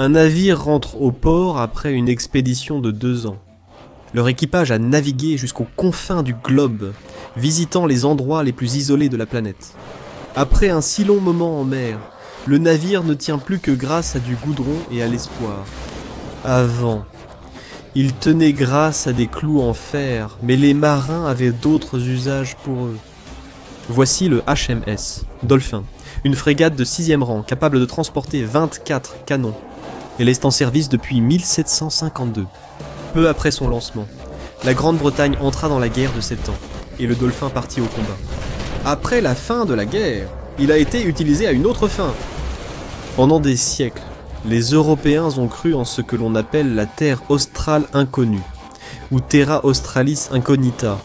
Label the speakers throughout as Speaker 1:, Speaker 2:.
Speaker 1: Un navire rentre au port après une expédition de 2 ans. Leur équipage a navigué jusqu'aux confins du globe, visitant les endroits les plus isolés de la planète. Après un si long moment en mer, le navire ne tient plus que grâce à du goudron et à l'espoir. Avant, il tenait grâce à des clous en fer, mais les marins avaient d'autres usages pour eux. Voici le HMS Dolphin, une frégate de 6e rang capable de transporter 24 canons. Elle est en service depuis 1752. Peu après son lancement, la Grande-Bretagne entra dans la guerre de 7 ans, et le Dolphin partit au combat. Après la fin de la guerre, il a été utilisé à une autre fin. Pendant des siècles, les Européens ont cru en ce que l'on appelle la Terre australe inconnue, ou Terra Australis Incognita,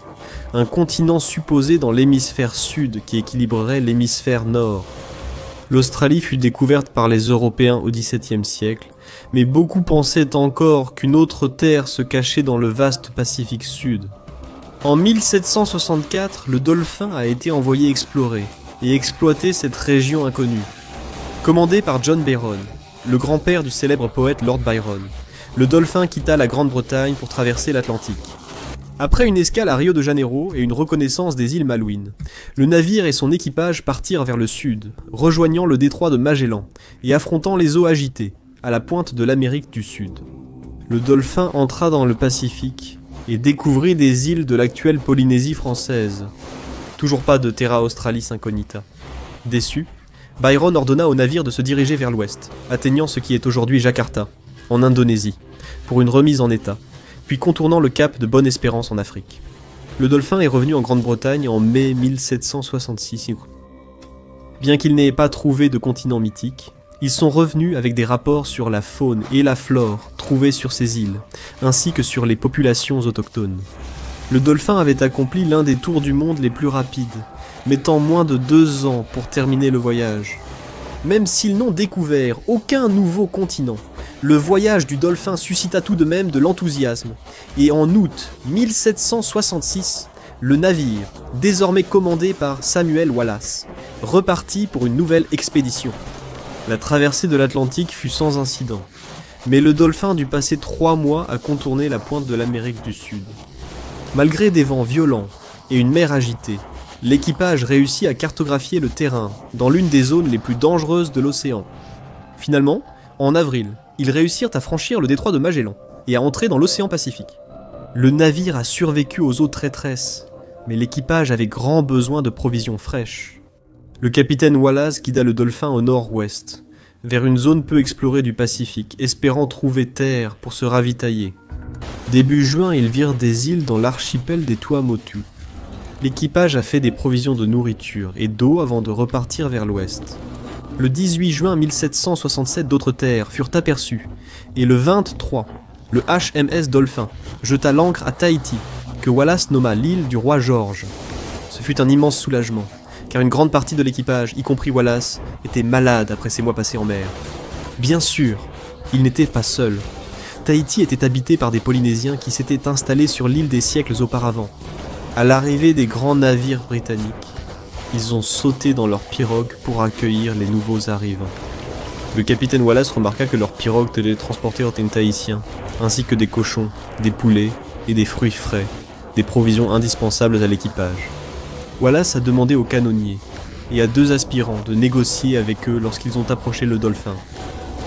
Speaker 1: un continent supposé dans l'hémisphère sud qui équilibrerait l'hémisphère nord. L'Australie fut découverte par les Européens au XVIIe siècle, mais beaucoup pensaient encore qu'une autre terre se cachait dans le vaste Pacifique Sud. En 1764, le Dolphin a été envoyé explorer et exploiter cette région inconnue. Commandé par John Byron, le grand-père du célèbre poète Lord Byron, le Dolphin quitta la Grande-Bretagne pour traverser l'Atlantique. Après une escale à Rio de Janeiro et une reconnaissance des îles Malouines, le navire et son équipage partirent vers le sud, rejoignant le détroit de Magellan et affrontant les eaux agitées, à la pointe de l'Amérique du Sud. Le Dolphin entra dans le Pacifique et découvrit des îles de l'actuelle Polynésie française. Toujours pas de Terra Australis Incognita. Déçu, Byron ordonna au navire de se diriger vers l'ouest, atteignant ce qui est aujourd'hui Jakarta, en Indonésie, pour une remise en état, puis contournant le cap de Bonne-Espérance en Afrique. Le Dolphin est revenu en Grande-Bretagne en mai 1766. Bien qu'il n'ait pas trouvé de continent mythique, ils sont revenus avec des rapports sur la faune et la flore trouvées sur ces îles, ainsi que sur les populations autochtones. Le Dolphin avait accompli l'un des tours du monde les plus rapides, mettant moins de 2 ans pour terminer le voyage. Même s'ils n'ont découvert aucun nouveau continent, le voyage du Dolphin suscita tout de même de l'enthousiasme, et en août 1766, le navire, désormais commandé par Samuel Wallace, repartit pour une nouvelle expédition. La traversée de l'Atlantique fut sans incident, mais le Dolphin dut passer 3 mois à contourner la pointe de l'Amérique du Sud. Malgré des vents violents et une mer agitée, l'équipage réussit à cartographier le terrain dans l'une des zones les plus dangereuses de l'océan. Finalement, en avril, ils réussirent à franchir le détroit de Magellan et à entrer dans l'océan Pacifique. Le navire a survécu aux eaux traîtresses, mais l'équipage avait grand besoin de provisions fraîches. Le capitaine Wallace guida le Dolphin au nord-ouest, vers une zone peu explorée du Pacifique, espérant trouver terre pour se ravitailler. Début juin, ils virent des îles dans l'archipel des Tuamotu. L'équipage a fait des provisions de nourriture et d'eau avant de repartir vers l'ouest. Le 18 juin 1767, d'autres terres furent aperçues, et le 23, le HMS Dolphin jeta l'ancre à Tahiti, que Wallace nomma l'île du roi George. Ce fut un immense soulagement, car une grande partie de l'équipage, y compris Wallace, était malade après ces mois passés en mer. Bien sûr, il n'était pas seul. Tahiti était habité par des Polynésiens qui s'étaient installés sur l'île des siècles auparavant. À l'arrivée des grands navires britanniques, ils ont sauté dans leurs pirogues pour accueillir les nouveaux arrivants. Le capitaine Wallace remarqua que leurs pirogues télétransportèrent des Tahitiens, ainsi que des cochons, des poulets et des fruits frais, des provisions indispensables à l'équipage. Wallace a demandé aux canonniers et à 2 aspirants de négocier avec eux lorsqu'ils ont approché le Dolphin.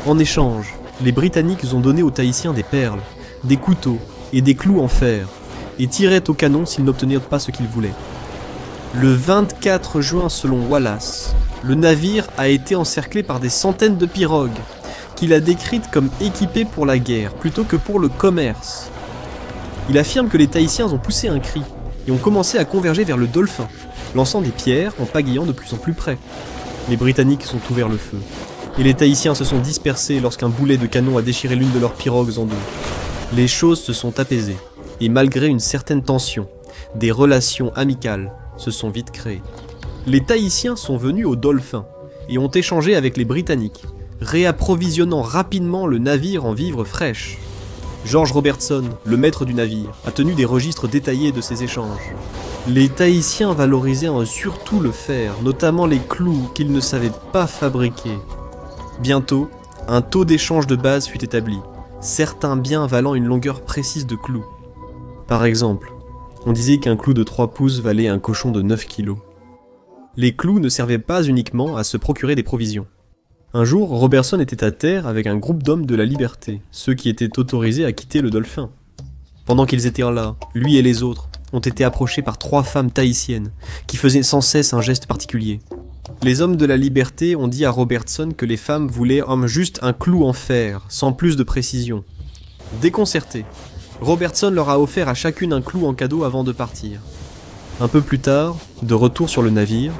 Speaker 1: En échange, les Britanniques ont donné aux Tahitiens des perles, des couteaux et des clous en fer, et tiraient au canon s'ils n'obtenaient pas ce qu'ils voulaient. Le 24 juin, selon Wallace, le navire a été encerclé par des centaines de pirogues, qu'il a décrites comme équipées pour la guerre plutôt que pour le commerce. Il affirme que les Tahitiens ont poussé un cri et ont commencé à converger vers le Dolphin, lançant des pierres en pagayant de plus en plus près. Les Britanniques ont ouvert le feu, et les Tahitiens se sont dispersés lorsqu'un boulet de canon a déchiré l'une de leurs pirogues en deux. Les choses se sont apaisées, et malgré une certaine tension, des relations amicales se sont vite créées. Les Tahitiens sont venus au Dolphin et ont échangé avec les Britanniques, réapprovisionnant rapidement le navire en vivres fraîches. George Robertson, le maître du navire, a tenu des registres détaillés de ces échanges. Les Tahitiens valorisaient surtout le fer, notamment les clous qu'ils ne savaient pas fabriquer. Bientôt, Un taux d'échange de base fut établi, certains biens valant une longueur précise de clous. Par exemple, on disait qu'un clou de 3 pouces valait un cochon de 9 kilos. Les clous ne servaient pas uniquement à se procurer des provisions. Un jour, Robertson était à terre avec un groupe d'hommes de la Liberté, ceux qui étaient autorisés à quitter le Dolphin. Pendant qu'ils étaient là, lui et les autres ont été approchés par 3 femmes tahitiennes, qui faisaient sans cesse un geste particulier. Les hommes de la Liberté ont dit à Robertson que les femmes voulaient juste un clou en fer, sans plus de précision. Déconcerté, Robertson leur a offert à chacune un clou en cadeau avant de partir. Un peu plus tard, de retour sur le navire,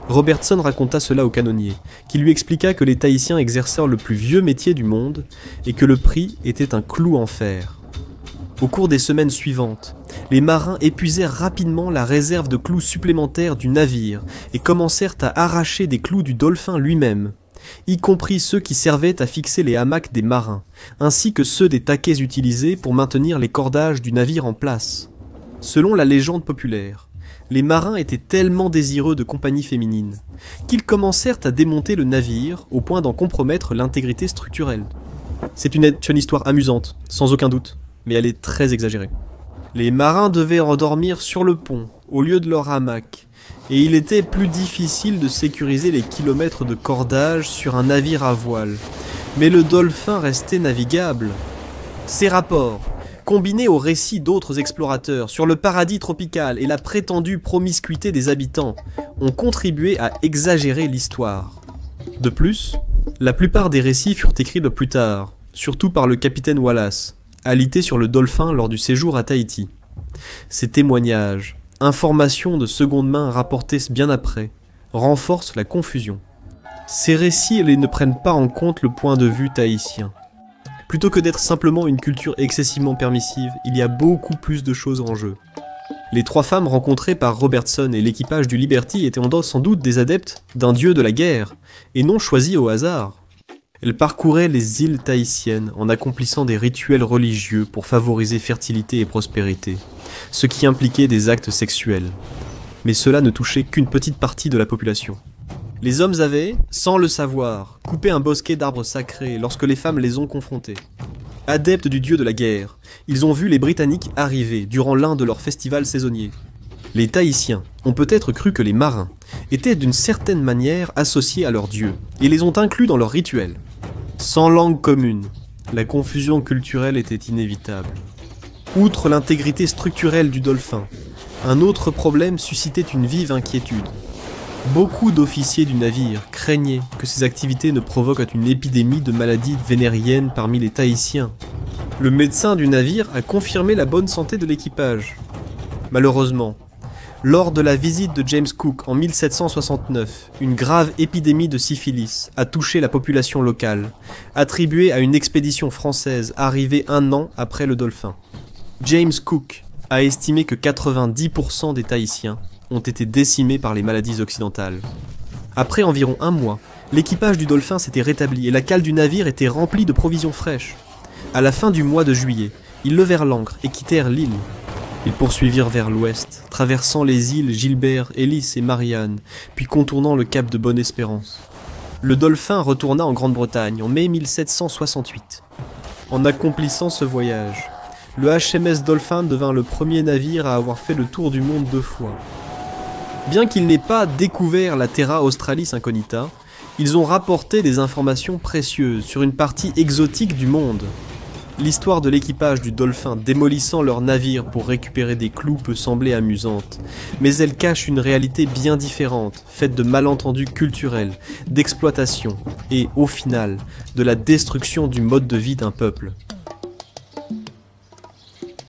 Speaker 1: Robertson raconta cela au canonnier, qui lui expliqua que les Tahitiens exercèrent le plus vieux métier du monde et que le prix était un clou en fer. Au cours des semaines suivantes, les marins épuisèrent rapidement la réserve de clous supplémentaires du navire et commencèrent à arracher des clous du Dolphin lui-même, y compris ceux qui servaient à fixer les hamacs des marins, ainsi que ceux des taquets utilisés pour maintenir les cordages du navire en place. Selon la légende populaire, les marins étaient tellement désireux de compagnie féminine qu'ils commencèrent à démonter le navire au point d'en compromettre l'intégrité structurelle. C'est une histoire amusante, sans aucun doute, mais elle est très exagérée. Les marins devaient endormir sur le pont, au lieu de leur hamac, et il était plus difficile de sécuriser les kilomètres de cordage sur un navire à voile. Mais le Dolphin restait navigable. Ces rapports, combinés aux récits d'autres explorateurs sur le paradis tropical et la prétendue promiscuité des habitants, ont contribué à exagérer l'histoire. De plus, la plupart des récits furent écrits de plus tard, surtout par le capitaine Wallace, alité sur le Dolphin lors du séjour à Tahiti. Ces témoignages, informations de seconde main rapportées bien après, renforcent la confusion. Ces récits ne prennent pas en compte le point de vue tahitien. Plutôt que d'être simplement une culture excessivement permissive, il y a beaucoup plus de choses en jeu. Les 3 femmes rencontrées par Robertson et l'équipage du Liberty étaient sans doute des adeptes d'un dieu de la guerre, et non choisis au hasard. Elles parcouraient les îles tahitiennes en accomplissant des rituels religieux pour favoriser fertilité et prospérité, ce qui impliquait des actes sexuels. Mais cela ne touchait qu'une petite partie de la population. Les hommes avaient, sans le savoir, coupé un bosquet d'arbres sacrés lorsque les femmes les ont confrontés. Adeptes du dieu de la guerre, ils ont vu les Britanniques arriver durant l'un de leurs festivals saisonniers. Les Tahitiens ont peut-être cru que les marins étaient d'une certaine manière associés à leur dieu, et les ont inclus dans leurs rituels. Sans langue commune, la confusion culturelle était inévitable. Outre l'intégrité structurelle du Dolphin, un autre problème suscitait une vive inquiétude. Beaucoup d'officiers du navire craignaient que ces activités ne provoquent une épidémie de maladies vénériennes parmi les Tahitiens. Le médecin du navire a confirmé la bonne santé de l'équipage. Malheureusement, lors de la visite de James Cook en 1769, une grave épidémie de syphilis a touché la population locale, attribuée à une expédition française arrivée 1 an après le Dolphin. James Cook a estimé que 90% des Tahitiens ont été décimés par les maladies occidentales. Après environ 1 mois, l'équipage du Dolphin s'était rétabli et la cale du navire était remplie de provisions fraîches. À la fin du mois de juillet, ils levèrent l'ancre et quittèrent l'île. Ils poursuivirent vers l'ouest, traversant les îles Gilbert, Ellis et Marianne, puis contournant le cap de Bonne-Espérance. Le Dolphin retourna en Grande-Bretagne en mai 1768. En accomplissant ce voyage, le HMS Dolphin devint le premier navire à avoir fait le tour du monde 2 fois. Bien qu'ils n'aient pas découvert la Terra Australis Incognita, ils ont rapporté des informations précieuses sur une partie exotique du monde. L'histoire de l'équipage du Dolphin démolissant leur navire pour récupérer des clous peut sembler amusante, mais elle cache une réalité bien différente, faite de malentendus culturels, d'exploitation et, au final, de la destruction du mode de vie d'un peuple.